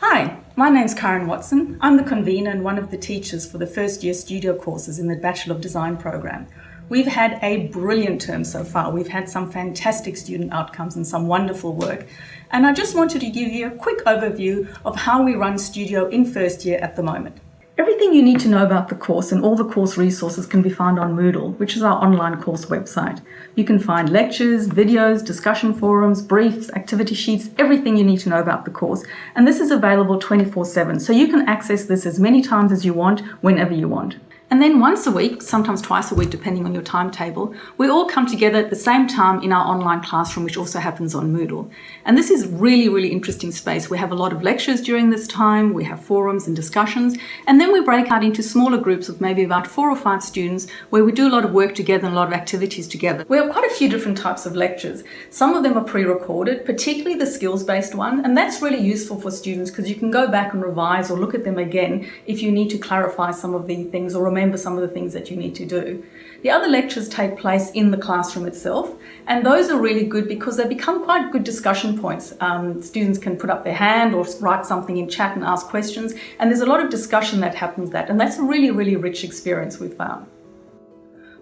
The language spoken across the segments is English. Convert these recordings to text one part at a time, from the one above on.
Hi, my name's Karin Watson. I'm the convener and one of the teachers for the first year studio courses in the Bachelor of Design program. We've had a brilliant term so far. We've had some fantastic student outcomes and some wonderful work. And I just wanted to give you a quick overview of how we run studio in first year at the moment. Everything you need to know about the course and all the course resources can be found on Moodle, which is our online course website. You can find lectures, videos, discussion forums, briefs, activity sheets, everything you need to know about the course. And this is available 24/7, so you can access this as many times as you want, whenever you want. And then once a week, sometimes twice a week, depending on your timetable, we all come together at the same time in our online classroom, which also happens on Moodle. And this is really interesting space. We have a lot of lectures during this time, we have forums and discussions, and then we break out into smaller groups of maybe about 4 or 5 students where we do a lot of work together and a lot of activities together. We have quite a few different types of lectures. Some of them are pre-recorded, particularly the skills-based one, and that's really useful for students because you can go back and revise or look at them again if you need to clarify some of the things or remember some of the things that you need to do. The other lectures take place in the classroom itself, and those are really good because they become quite good discussion points. Students can put up their hand or write something in chat and ask questions, and there's a lot of discussion that happens and that's a really rich experience we've found.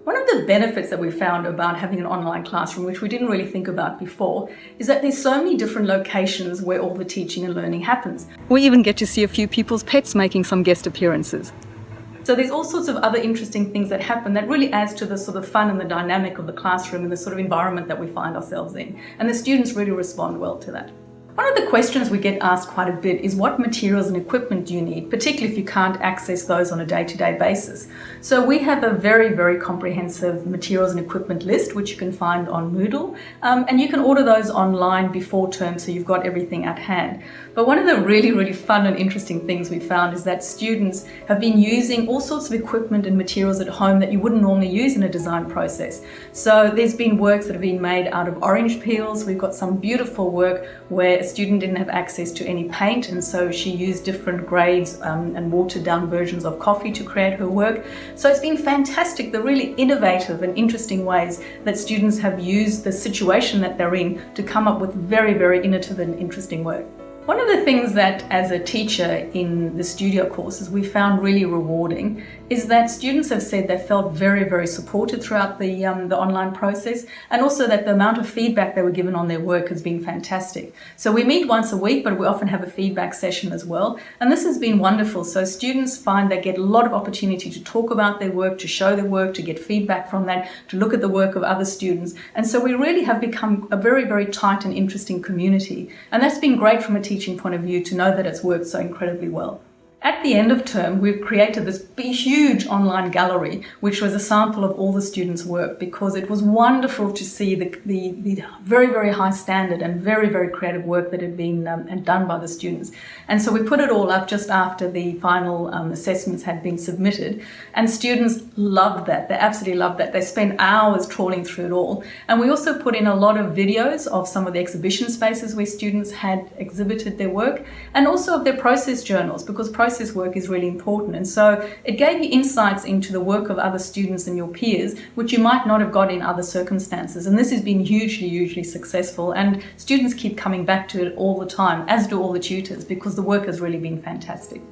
One of the benefits that we found about having an online classroom, which we didn't really think about before, is that there's so many different locations where all the teaching and learning happens. We even get to see a few people's pets making some guest appearances. So there's all sorts of other interesting things that happen that really adds to the sort of fun and the dynamic of the classroom and the sort of environment that we find ourselves in. And the students really respond well to that. One of the questions we get asked quite a bit is what materials and equipment do you need, particularly if you can't access those on a day-to-day basis. So we have a very comprehensive materials and equipment list, which you can find on Moodle, and you can order those online before term, so you've got everything at hand. But one of the really fun and interesting things we found is that students have been using all sorts of equipment and materials at home that you wouldn't normally use in a design process. So there's been works that have been made out of orange peels. We've got some beautiful work where a student didn't have access to any paint, and so she used different grades and watered down versions of coffee to create her work. So it's been fantastic, the really innovative and interesting ways that students have used the situation that they're in to come up with very innovative and interesting work. One of the things that as a teacher in the studio courses we found really rewarding is that students have said they felt very supported throughout the online process, and also that the amount of feedback they were given on their work has been fantastic. So we meet once a week, but we often have a feedback session as well, and this has been wonderful. So students find they get a lot of opportunity to talk about their work, to show their work, to get feedback from that, to look at the work of other students, and so we really have become a very tight and interesting community, and that's been great from a teaching point of view to know that it's worked so incredibly well. At the end of term, we've created this huge online gallery, which was a sample of all the students' work, because it was wonderful to see the very high standard and very creative work that had been done by the students. And so we put it all up just after the final assessments had been submitted, and students loved that. They absolutely loved that. They spent hours trawling through it all. And we also put in a lot of videos of some of the exhibition spaces where students had exhibited their work, and also of their process journals, because process work is really important, and so it gave you insights into the work of other students and your peers, which you might not have got in other circumstances. And this has been hugely successful, and students keep coming back to it all the time, as do all the tutors, because the work has really been fantastic.